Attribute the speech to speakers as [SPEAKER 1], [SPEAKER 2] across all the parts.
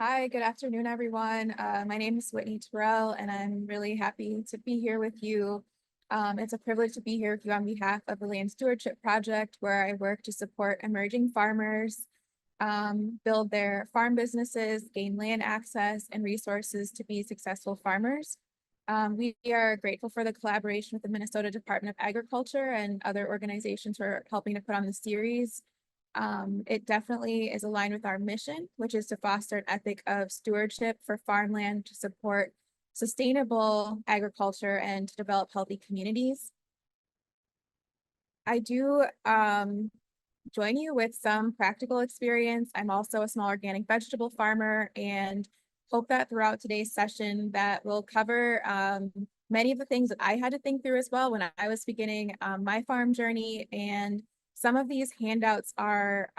[SPEAKER 1] Hi, good afternoon, everyone. My name is Whitney Terrell, and I'm really happy to be here with you. It's a privilege to be here with you on behalf of the Land Stewardship Project, where I work to support emerging farmers, build their farm businesses, gain land access and resources to be successful farmers. We are grateful for the collaboration with the Minnesota Department of Agriculture and other organizations who are helping to put on the series. It definitely is aligned with our mission, which is to foster an ethic of stewardship for farmland to support sustainable agriculture and to develop healthy communities. I do join you with some practical experience. I'm also a small organic vegetable farmer and hope that throughout today's session that we'll cover many of the things that I had to think through as well when I was beginning my farm journey. And some of these handouts are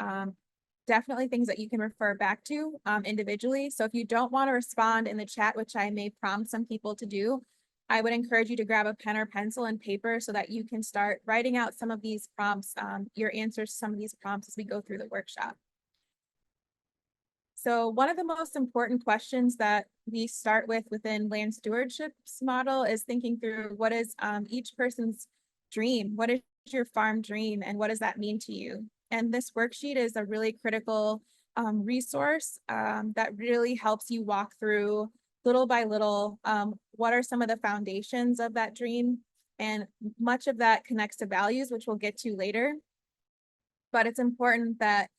[SPEAKER 1] definitely things that you can refer back to individually. So if you don't want to respond in the chat, which I may prompt some people to do, I would encourage you to grab a pen or pencil and paper so that you can start writing out some of these prompts, your answers to some of these prompts as we go through the workshop. So one of the most important questions that we start with within land stewardship's model is thinking through what is each person's dream? What is your farm dream and what does that mean to you? And this worksheet is a really critical resource that really helps you walk through little by little what are some of the foundations of that dream. And much of that connects to values, which we'll get to later. But it's important that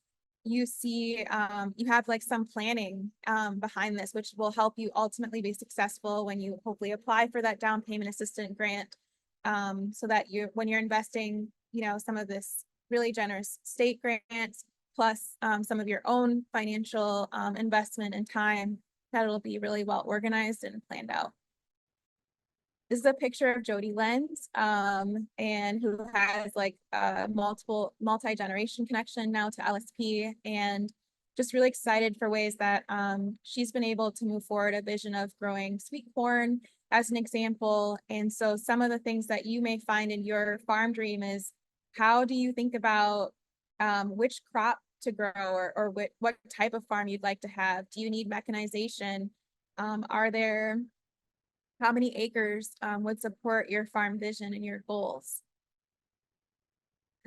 [SPEAKER 1] you see you have like some planning behind this, which will help you ultimately be successful when you hopefully apply for that down payment assistance grant, so that when you're investing, some of this really generous state grants plus some of your own financial investment and time, that it'll be really well organized and planned out. This is a picture of Jody Lenz, and who has like a multi-generation connection now to LSP, and just really excited for ways that she's been able to move forward a vision of growing sweet corn as an example. And so some of the things that you may find in your farm dream is, how do you think about which crop to grow or what type of farm you'd like to have? Do you need mechanization? How many acres would support your farm vision and your goals?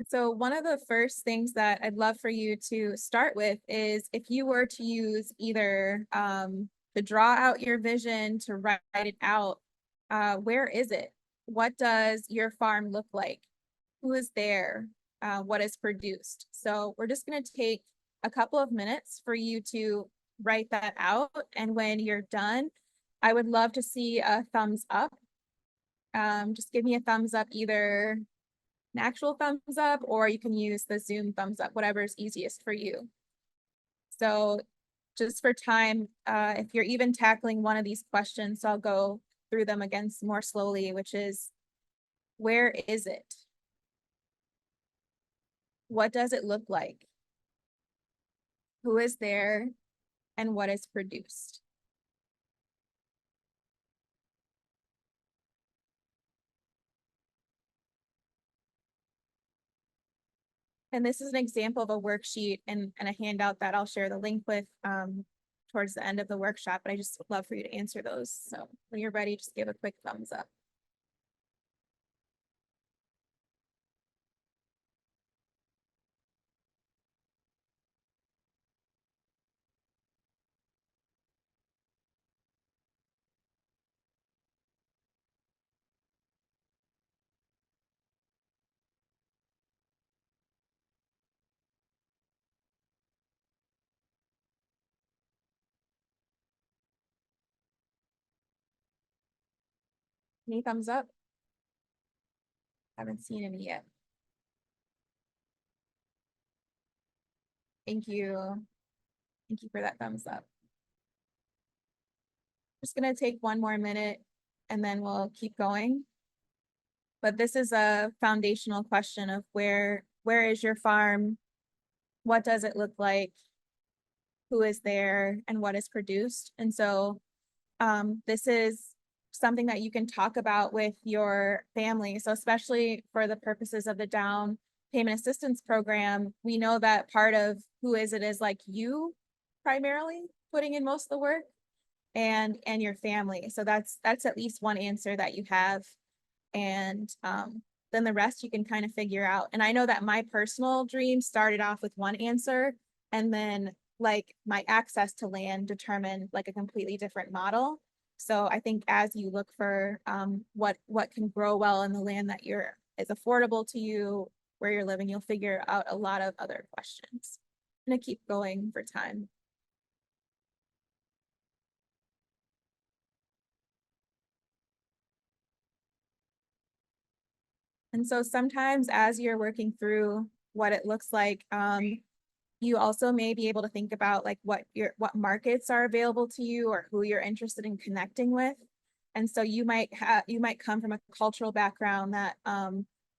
[SPEAKER 1] So one of the first things that I'd love for you to start with is if you were to use either to draw out your vision, to write it out, where is it? What does your farm look like? Who is there? What is produced? So we're just going to take a couple of minutes for you to write that out. And when you're done, I would love to see a thumbs up. Just give me a thumbs up, either an actual thumbs up, or you can use the Zoom thumbs up, whatever is easiest for you. So just for time, if you're even tackling one of these questions, so I'll go through them again more slowly, which is, where is it? What does it look like? Who is there? And what is produced? And this is an example of a worksheet and a handout that I'll share the link with towards the end of the workshop, but I just would love for you to answer those. So when you're ready, just give a quick thumbs up. Any thumbs up? Haven't seen any yet. Thank you. Thank you for that thumbs up. Just gonna take one more minute and then we'll keep going. But this is a foundational question of where is your farm? What does it look like? Who is there and what is produced? And so this is something that you can talk about with your family. So especially for the purposes of the down payment assistance program, we know that part of who is it is like you primarily. putting in most of the work, and your family. So that's at least one answer that you have. And then the rest you can kind of figure out. And I know that my personal dream started off with one answer, and then like my access to land determined like a completely different model. So I think as you look for what can grow well in the land that is affordable to you, where you're living, you'll figure out a lot of other questions. I'm gonna keep going for time. And so sometimes as you're working through what it looks like, you also may be able to think about like what markets are available to you or who you're interested in connecting with. And so you might come from a cultural background that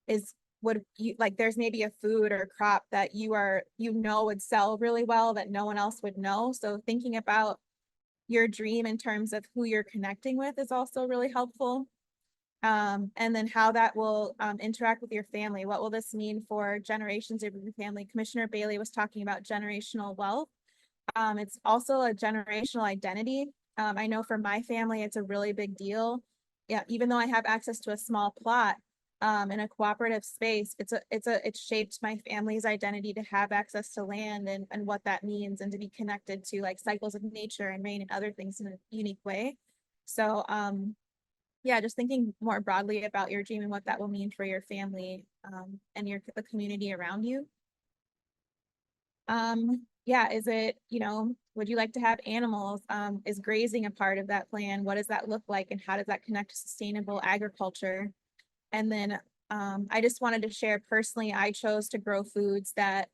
[SPEAKER 1] is would you like there's maybe a food or crop that would sell really well that no one else would know. So thinking about your dream in terms of who you're connecting with is also really helpful. And then how that will interact with your family. What will this mean for generations of your family? Commissioner Bailey was talking about generational wealth. It's also a generational identity. I know for my family, it's a really big deal. Yeah, even though I have access to a small plot in a cooperative space, it's shaped my family's identity to have access to land and what that means, and to be connected to like cycles of nature and rain and other things in a unique way. So yeah, just thinking more broadly about your dream and what that will mean for your family and the community around you. Yeah, is it, would you like to have animals? Is grazing a part of that plan? What does that look like, and how does that connect to sustainable agriculture? And then I just wanted to share personally, I chose to grow foods that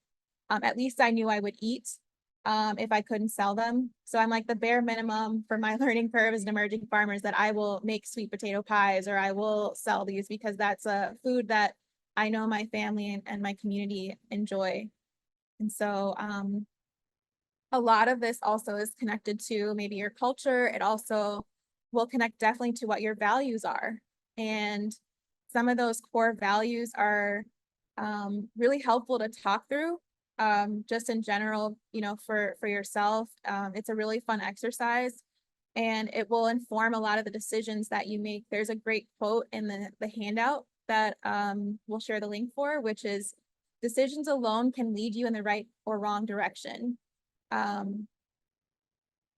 [SPEAKER 1] at least I knew I would eat if I couldn't sell them. So I'm like the bare minimum for my learning curve as an emerging farmer is that I will make sweet potato pies or I will sell these because that's a food that I know my family and my community enjoy. And so a lot of this also is connected to maybe your culture. It also will connect definitely to what your values are. And some of those core values are really helpful to talk through just in general, for yourself. It's a really fun exercise, and it will inform a lot of the decisions that you make. There's a great quote in the handout that we'll share the link for, which is, decisions alone can lead you in the right or wrong direction.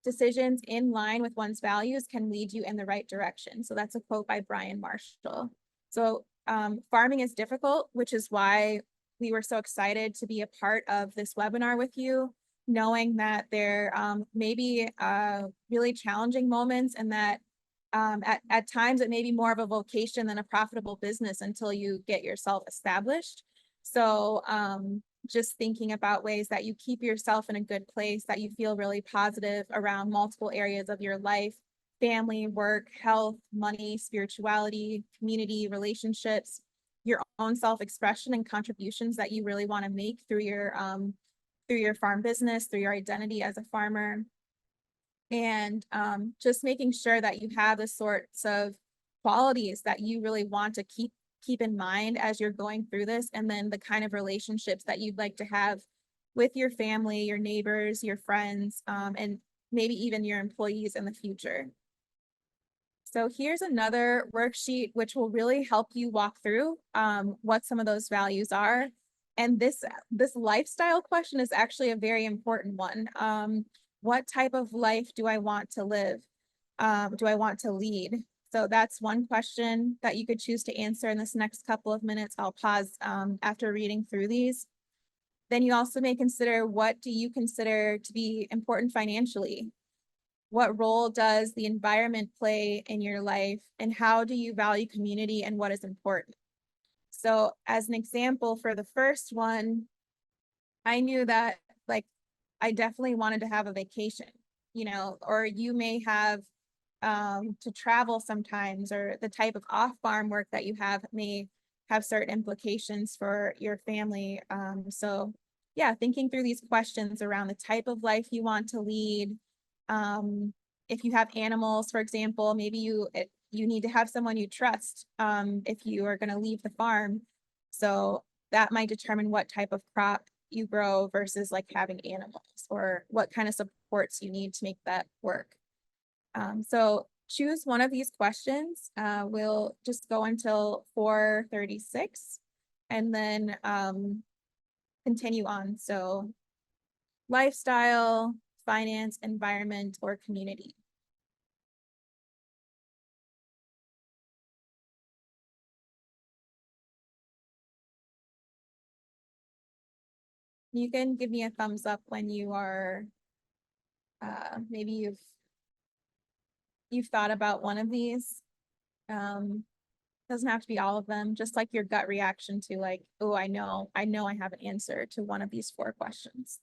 [SPEAKER 1] Decisions in line with one's values can lead you in the right direction. So that's a quote by Brian Marshall. So farming is difficult, which is why we were so excited to be a part of this webinar with you, knowing that there may be really challenging moments, and that at times it may be more of a vocation than a profitable business until you get yourself established. So just thinking about ways that you keep yourself in a good place, that you feel really positive around multiple areas of your life: family, work, health, money, spirituality, community, relationships, your own self-expression and contributions that you really want to make through your farm business, through your identity as a farmer. And just making sure that you have the sorts of qualities that you really want to keep in mind as you're going through this, and then the kind of relationships that you'd like to have with your family, your neighbors, your friends, and maybe even your employees in the future. So here's another worksheet which will really help you walk through what some of those values are. And this lifestyle question is actually a very important one. What type of life do I want to live? Do I want to lead? So that's one question that you could choose to answer in this next couple of minutes. I'll pause after reading through these. Then you also may consider, what do you consider to be important financially? What role does the environment play in your life? And how do you value community and what is important? So as an example for the first one, I knew that like I definitely wanted to have a vacation, or you may have to travel sometimes, or the type of off-farm work that you have may have certain implications for your family. So yeah, thinking through these questions around the type of life you want to lead. If you have animals, for example, maybe you need to have someone you trust if you are going to leave the farm. So that might determine what type of crop you grow versus like having animals, or what kind of supports you need to make that work. So choose one of these questions. We'll just go until 4:36 and then continue on. So lifestyle, finance, environment, or community. You can give me a thumbs up when you are, maybe you've thought about one of these. Doesn't have to be all of them, just like your gut reaction to like, oh, I know I have an answer to one of these 4 questions.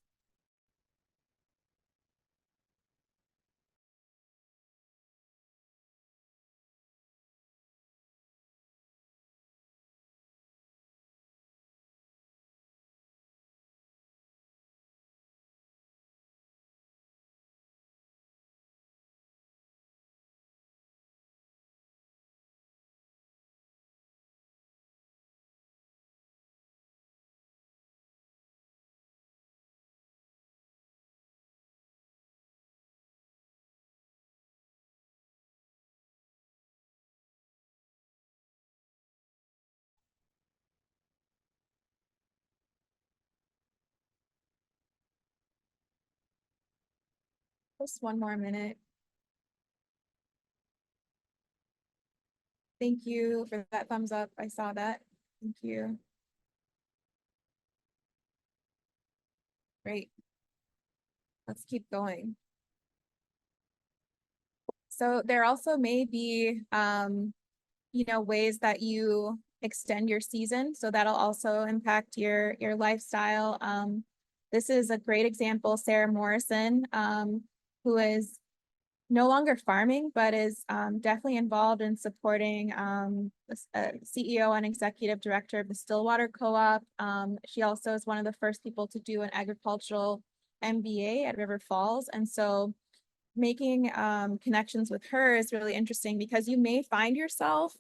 [SPEAKER 1] Just one more minute. Thank you for that thumbs up. I saw that. Thank you. Great. Let's keep going. So there also may be, ways that you extend your season. So that'll also impact your lifestyle. This is a great example, Sarah Morrison, who is no longer farming, but is definitely involved in supporting the CEO and executive director of the Stillwater Co-op. She also is one of the first people to do an agricultural MBA at River Falls. And so making connections with her is really interesting, because you may find yourself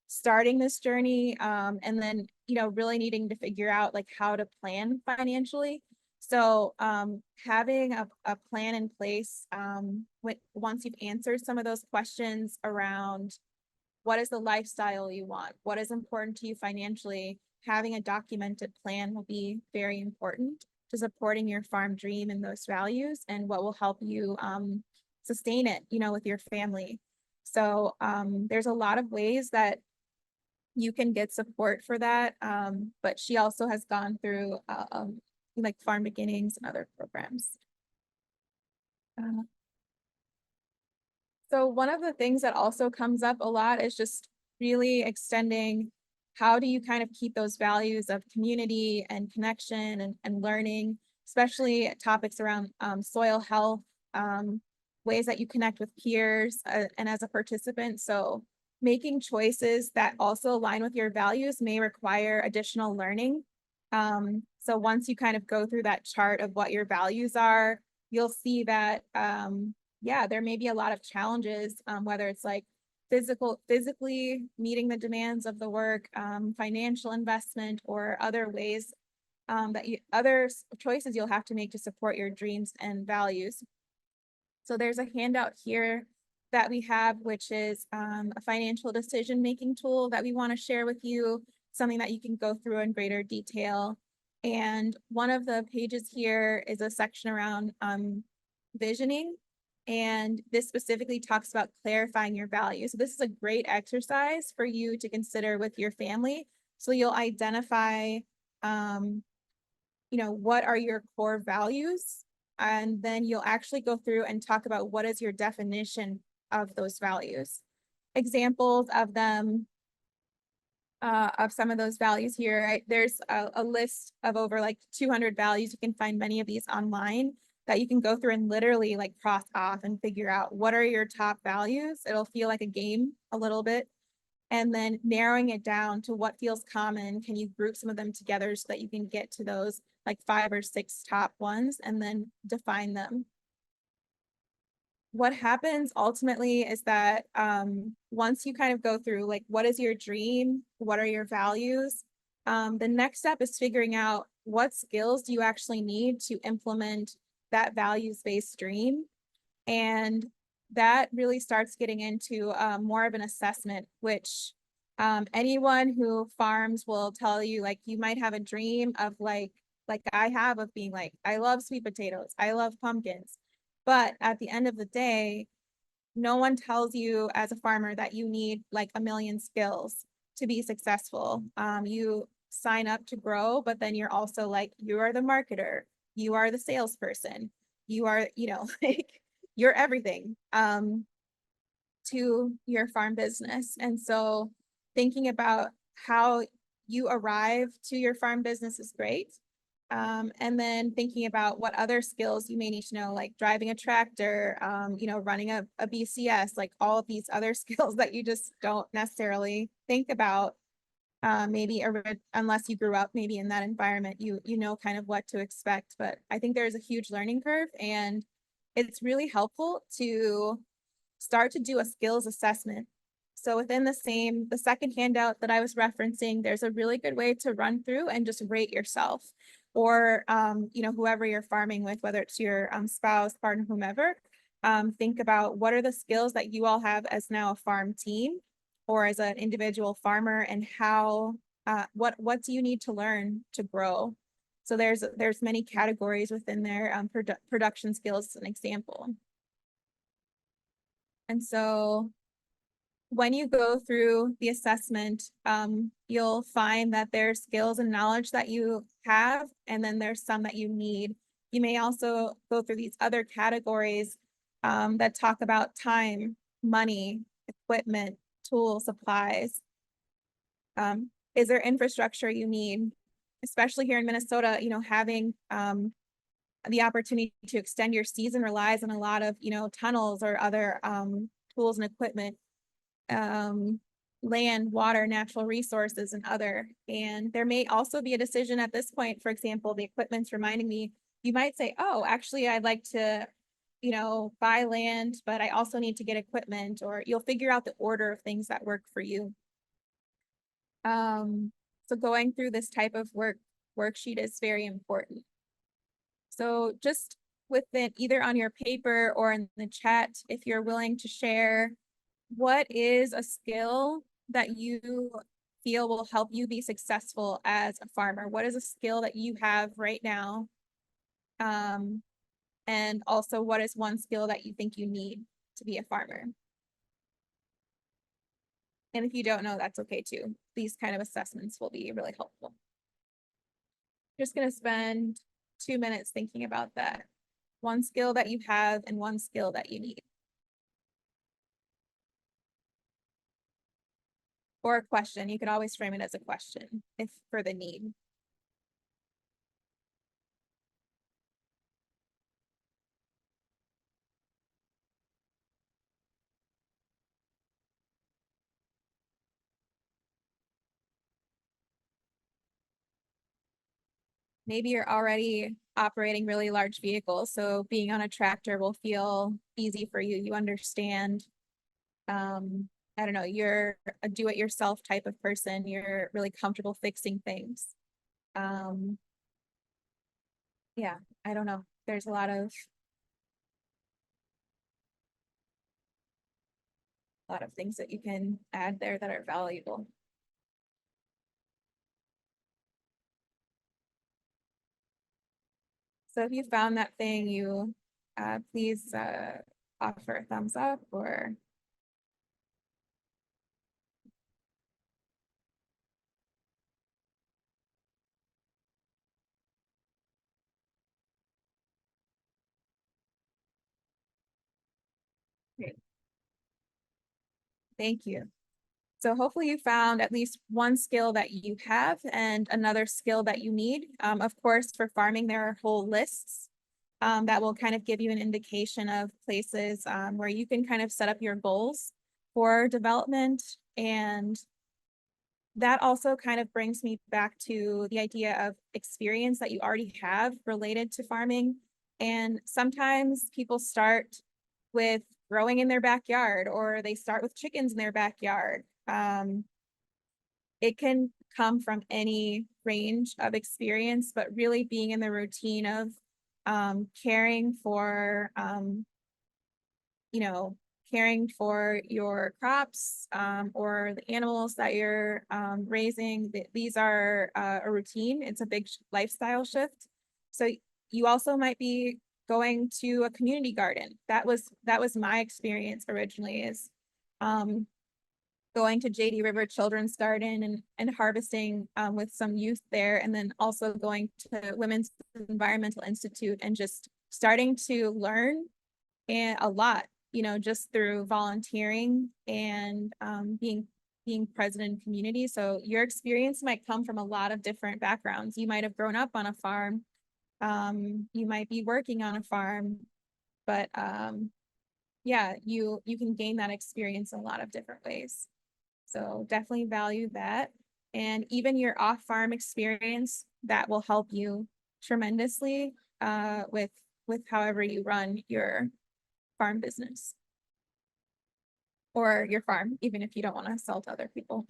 [SPEAKER 1] starting this journey and then, really needing to figure out like how to plan financially. So having a plan in place once you've answered some of those questions around what is the lifestyle you want, what is important to you financially, having a documented plan will be very important to supporting your farm dream and those values, and what will help you sustain it, with your family. So there's a lot of ways that you can get support for that. But she also has gone through like Farm Beginnings and other programs. So one of the things that also comes up a lot is just really extending, how do you kind of keep those values of community and connection and learning, especially topics around soil health, ways that you connect with peers and as a participant. So making choices that also align with your values may require additional learning. So once you kind of go through that chart of what your values are, you'll see that there may be a lot of challenges, whether it's like physically meeting the demands of the work, financial investment, or other ways other choices you'll have to make to support your dreams and values. So there's a handout here that we have, which is a financial decision-making tool that we want to share with you, something that you can go through in greater detail. And one of the pages here is a section around visioning. And this specifically talks about clarifying your values. So this is a great exercise for you to consider with your family. So you'll identify, what are your core values? And then you'll actually go through and talk about what is your definition of those values. Examples of them, of some of those values here. Right? There's a list of over like 200 values. You can find many of these online that you can go through and literally like cross off and figure out what are your top values. It'll feel like a game a little bit. And then narrowing it down to what feels common. Can you group some of them together so that you can get to those like 5 or 6 top ones and then define them? What happens ultimately is that once you kind of go through like, what is your dream? What are your values? The next step is figuring out what skills do you actually need to implement that values-based dream. And that really starts getting into more of an assessment, which anyone who farms will tell you, like, you might have a dream of like I have, of being like, I love sweet potatoes, I love pumpkins. But at the end of the day, no one tells you as a farmer that you need like a million skills to be successful. You sign up to grow, but then you're also like, you are the marketer, you are the salesperson, you are, like, you're everything to your farm business. And so thinking about how you arrive to your farm business is great. And then thinking about what other skills you may need to know, like driving a tractor, running a BCS, like all of these other skills that you just don't necessarily think about. Maybe unless you grew up maybe in that environment, you know kind of what to expect. But I think there's a huge learning curve, and it's really helpful to start to do a skills assessment. So within the second handout that I was referencing, there's a really good way to run through and just rate yourself, or whoever you're farming with, whether it's your spouse, partner, whomever. Think about what are the skills that you all have as now a farm team or as an individual farmer, and how what do you need to learn to grow. So there's many categories within there. Production skills is an example. And so when you go through the assessment, you'll find that there's skills and knowledge that you have, and then there's some that you need. You may also go through these other categories that talk about time, money, equipment, tools, supplies. Is there infrastructure you need? Especially here in Minnesota, having the opportunity to extend your season relies on a lot of, tunnels or other tools and equipment, land, water, natural resources, and other. And there may also be a decision at this point. For example, the equipment's reminding me, you might say, oh, actually, I'd like to, buy land, but I also need to get equipment, or you'll figure out the order of things that work for you. So going through this type of worksheet is very important. So just within either on your paper or in the chat, if you're willing to share, what is a skill that you feel will help you be successful as a farmer? What is a skill that you have right now? And also, what is one skill that you think you need to be a farmer? And if you don't know, that's okay too. These kind of assessments will be really helpful. Just going to spend 2 minutes thinking about that. One skill that you have and one skill that you need. Or a question. You could always frame it as a question if for the need. Maybe you're already operating really large vehicles, so being on a tractor will feel easy for you. You understand, I don't know, you're a do-it-yourself type of person. You're really comfortable fixing things. Yeah, I don't know. There's a lot of things that you can add there that are valuable. So if you found that thing, you please offer a thumbs up or great. Thank you. So hopefully you found at least one skill that you have and another skill that you need. Of course, for farming, there are whole lists that will kind of give you an indication of places where you can kind of set up your goals for development. And that also kind of brings me back to the idea of experience that you already have related to farming. And sometimes people start with growing in their backyard, or they start with chickens in their backyard. It can come from any range of experience, but really being in the routine of caring for, caring for your crops or the animals that you're raising. These are a routine. It's a big lifestyle shift. So you also might be going to a community garden. That was my experience originally, is going to JD River Children's Garden and harvesting with some youth there, and then also going to Women's Environmental Institute and just starting to learn and a lot, just through volunteering and being present in community. So your experience might come from a lot of different backgrounds. You might have grown up on a farm. You might be working on a farm, but yeah, you can gain that experience in a lot of different ways. So definitely value that. And even your off-farm experience, that will help you tremendously with however you run your farm business or your farm, even if you don't want to sell to other people.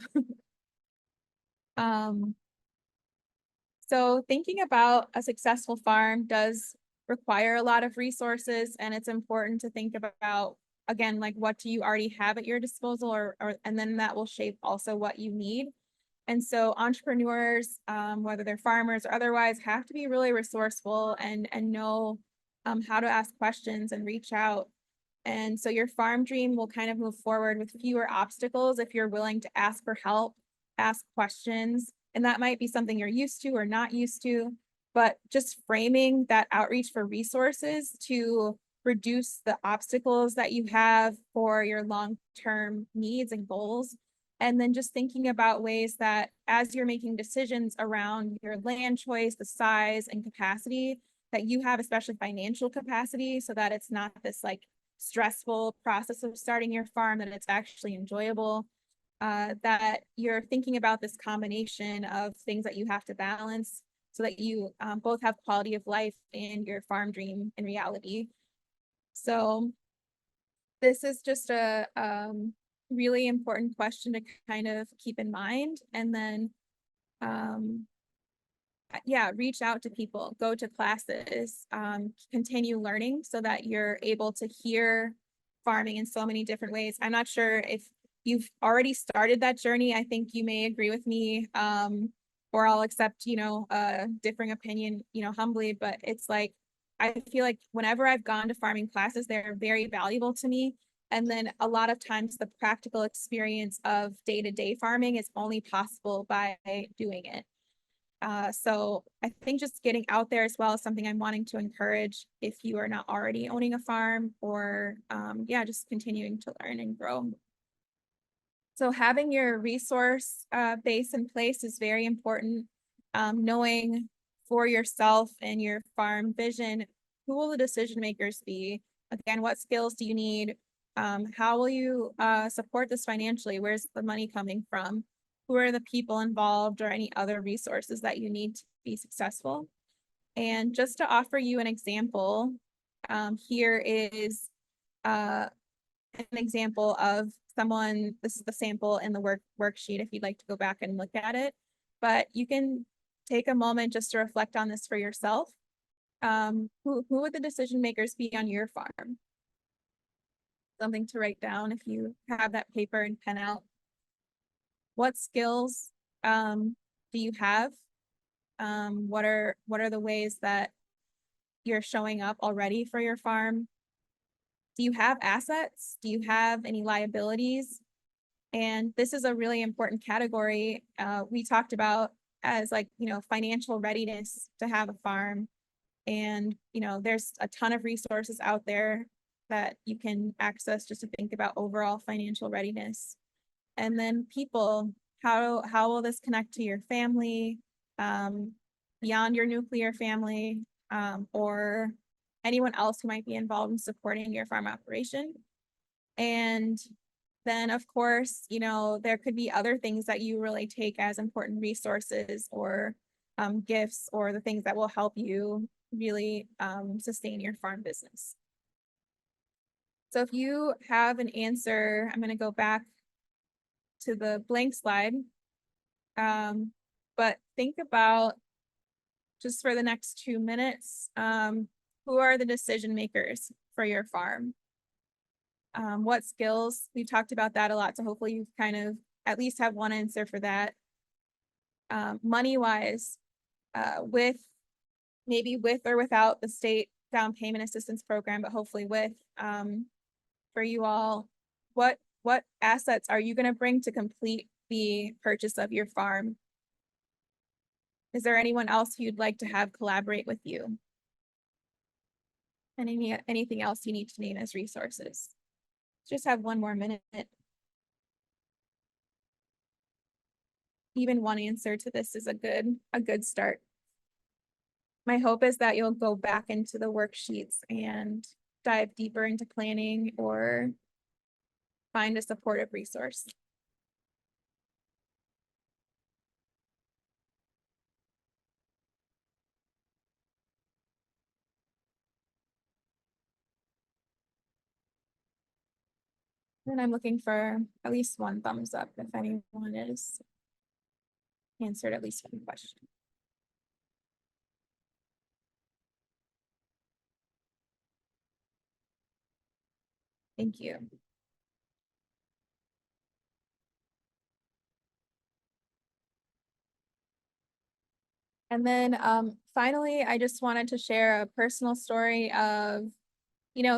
[SPEAKER 1] So thinking about a successful farm does require a lot of resources, and it's important to think about, again, like, what do you already have at your disposal, and then that will shape also what you need. And so entrepreneurs, whether they're farmers or otherwise, have to be really resourceful and know how to ask questions and reach out. And so your farm dream will kind of move forward with fewer obstacles if you're willing to ask for help, ask questions, and that might be something you're used to or not used to, but just framing that outreach for resources to reduce the obstacles that you have for your long-term needs and goals. And then just thinking about ways that as you're making decisions around your land choice, the size and capacity that you have, especially financial capacity, so that it's not this like stressful process of starting your farm, that it's actually enjoyable, that you're thinking about this combination of things that you have to balance so that you both have quality of life and your farm dream in reality. So this is just a really important question to kind of keep in mind. And then yeah, reach out to people, go to classes, continue learning so that you're able to hear farming in so many different ways. I'm not sure if you've already started that journey. I think you may agree with me, or I'll accept, a differing opinion, humbly, but it's like, I feel like whenever I've gone to farming classes, they're very valuable to me. And then a lot of times the practical experience of day-to-day farming is only possible by doing it. So I think just getting out there as well is something I'm wanting to encourage if you are not already owning a farm, or yeah, just continuing to learn and grow. So having your resource base in place is very important. Knowing for yourself and your farm vision, who will the decision makers be? Again, what skills do you need? How will you support this financially? Where's the money coming from? Who are the people involved, or any other resources that you need to be successful? And just to offer you an example, here is an example of someone. This is the sample in the worksheet if you'd like to go back and look at it. But you can take a moment just to reflect on this for yourself. Who would the decision makers be on your farm? Something to write down if you have that paper and pen out. What skills do you have? What are the ways that you're showing up already for your farm? Do you have assets? Do you have any liabilities? And this is a really important category we talked about as, like, financial readiness to have a farm. And, there's a ton of resources out there that you can access just to think about overall financial readiness. And then people, how will this connect to your family, beyond your nuclear family, or anyone else who might be involved in supporting your farm operation? And then, of course, there could be other things that you really take as important resources, or gifts, or the things that will help you really sustain your farm business. So if you have an answer, I'm going to go back to the blank slide. But think about, just for the next 2 minutes, who are the decision makers for your farm? What skills? We've talked about that a lot, so hopefully you kind of at least have one answer for that. Money wise, with maybe with or without the state down payment assistance program, but hopefully with, for you all, what assets are you going to bring to complete the purchase of your farm? Is there anyone else who you'd like to have collaborate with you? And anything else you need to name as resources? Just have one more minute. Even one answer to this is a good start. My hope is that you'll go back into the worksheets and dive deeper into planning or find a supportive resource. And I'm looking for at least one thumbs up if anyone has answered at least one question. Thank you. And then finally, I just wanted to share a personal story of,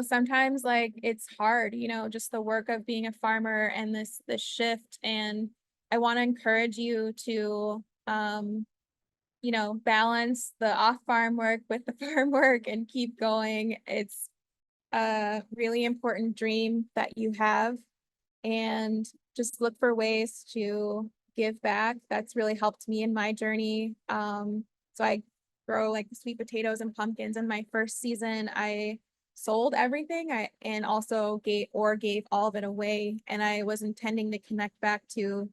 [SPEAKER 1] sometimes like it's hard, just the work of being a farmer and this shift. And I want to encourage you to, balance the off-farm work with the farm work and keep going. It's a really important dream that you have, and just look for ways to give back. That's really helped me in my journey. So I grow like sweet potatoes and pumpkins. In my first season, I sold everything and also gave all of it away. And I was intending to connect back to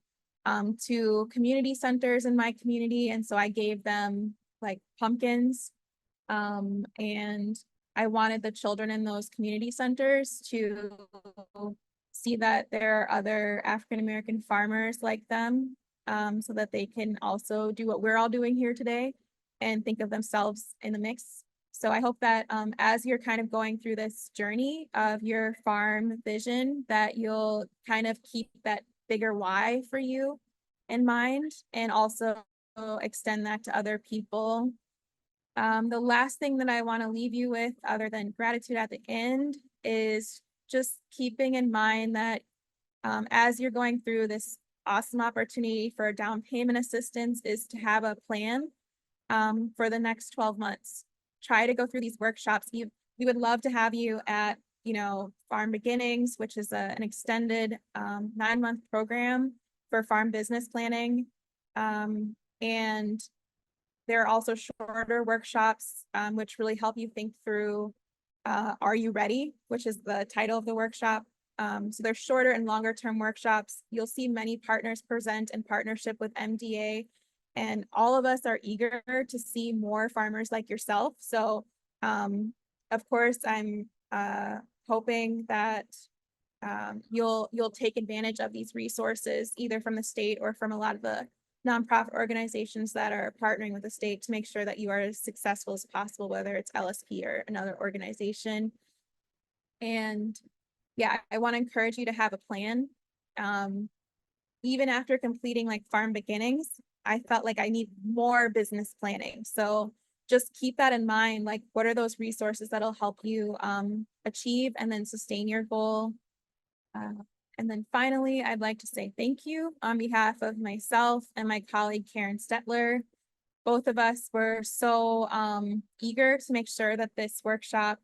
[SPEAKER 1] community centers in my community. And so I gave them like pumpkins. And I wanted the children in those community centers to see that there are other African-American farmers like them, so that they can also do what we're all doing here today and think of themselves in the mix. So I hope that as you're kind of going through this journey of your farm vision, that you'll kind of keep that bigger why for you in mind, and also extend that to other people. The last thing that I want to leave you with, other than gratitude at the end, is just keeping in mind that as you're going through this awesome opportunity for down payment assistance, is to have a plan for the next 12 months. Try to go through these workshops. We would love to have you at, Farm Beginnings, which is an extended 9-month program for farm business planning. And there are also shorter workshops, which really help you think through, Are You Ready?, which is the title of the workshop. So there's shorter and longer term workshops. You'll see many partners present in partnership with MDA, and all of us are eager to see more farmers like yourself. So of course, I'm hoping that you'll take advantage of these resources, either from the state or from a lot of the nonprofit organizations that are partnering with the state, to make sure that you are as successful as possible, whether it's LSP or another organization. And yeah, I want to encourage you to have a plan. Even after completing like Farm Beginnings, I felt like I need more business planning. So just keep that in mind. Like, what are those resources that'll help you achieve and then sustain your goal? And then finally, I'd like to say thank you on behalf of myself and my colleague, Karen Stetler. Both of us were so eager to make sure that this workshop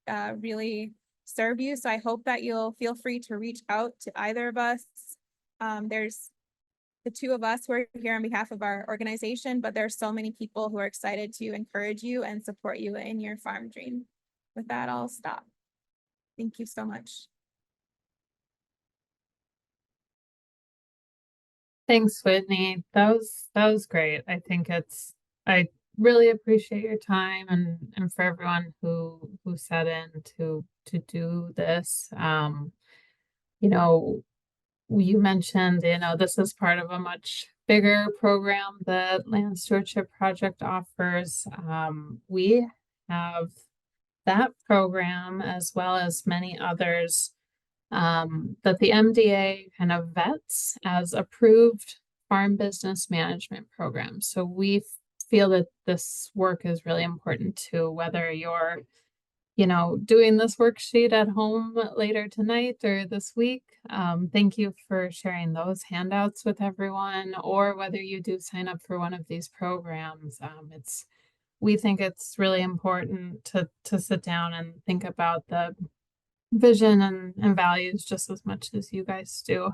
[SPEAKER 1] really served you. So I hope that you'll feel free to reach out to either of us. There's the two of us who are here on behalf of our organization, but there are so many people who are excited to encourage you and support you in your farm dream. With that, I'll stop. Thank you so much.
[SPEAKER 2] Thanks, Whitney. That was great. I really appreciate your time, and for everyone who set in to do this. You mentioned, this is part of a much bigger program that Land Stewardship Project offers. We have that program as well as many others that the MDA kind of vets as approved farm business management programs. So we feel that this work is really important too, whether you're doing this worksheet at home later tonight or this week. Thank you for sharing those handouts with everyone, or whether you do sign up for one of these programs. We think it's really important to sit down and think about the vision and values just as much as you guys do.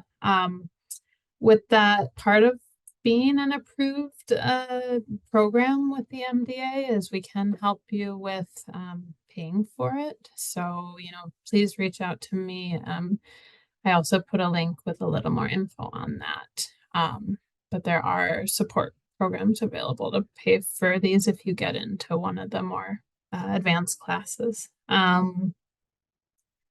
[SPEAKER 2] With that, part of being an approved program with the MDA is we can help you with paying for it. So, please reach out to me. I also put a link with a little more info on that. But there are support programs available to pay for these if you get into one of the more advanced classes.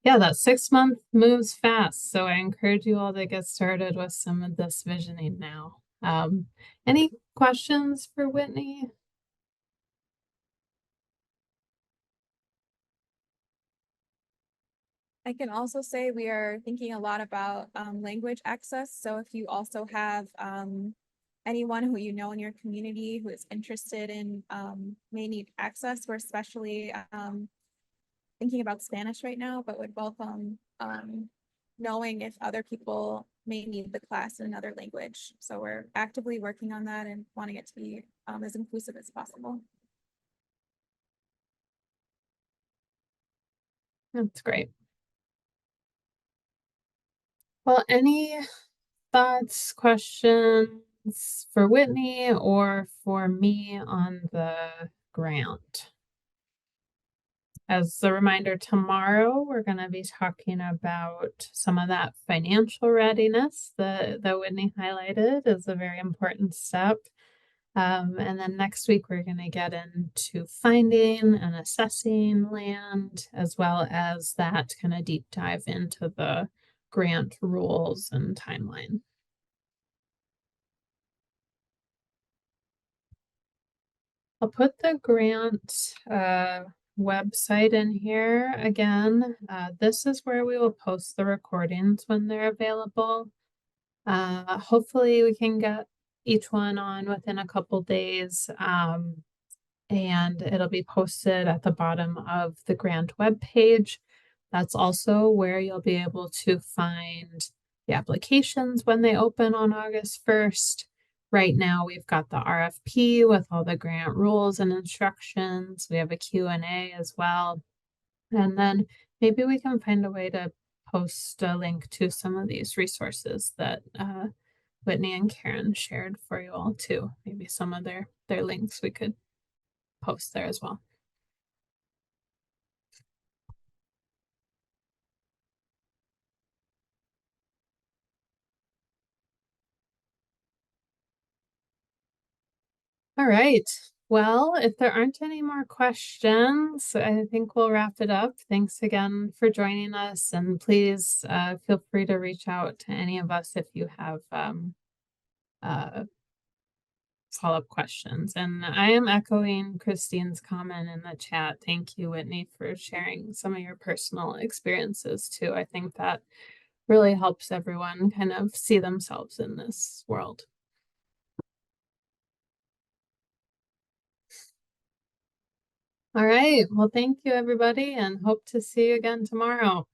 [SPEAKER 2] Yeah, that 6 month moves fast. So I encourage you all to get started with some of this visioning now. Any questions for Whitney?
[SPEAKER 1] I can also say we are thinking a lot about language access. So if you also have anyone who you know in your community who is interested in may need access, we're especially thinking about Spanish right now, but would welcome knowing if other people may need the class in another language. So we're actively working on that and wanting it to be as inclusive as possible.
[SPEAKER 2] That's great. Well, any thoughts, questions for Whitney or for me on the grant? As a reminder, tomorrow we're going to be talking about some of that financial readiness that Whitney highlighted is a very important step. And then next week we're going to get into finding and assessing land, as well as that kind of deep dive into the grant rules and timeline. I'll put the grant website in here again. This is where we will post the recordings when they're available. Hopefully we can get each one on within a couple days. And it'll be posted at the bottom of the grant webpage. That's also where you'll be able to find the applications when they open on August 1st. Right now, we've got the RFP with all the grant rules and instructions. We have a Q&A as well. And then maybe we can find a way to post a link to some of these resources that Whitney and Karen shared for you all too. Maybe some of their links we could post there as well. All right. Well, if there aren't any more questions, I think we'll wrap it up. Thanks again for joining us, and please feel free to reach out to any of us if you have follow-up questions. And I am echoing Christine's comment in the chat. Thank you, Whitney, for sharing some of your personal experiences too. I think that really helps everyone kind of see themselves in this world. All right. Well, thank you, everybody, and hope to see you again tomorrow.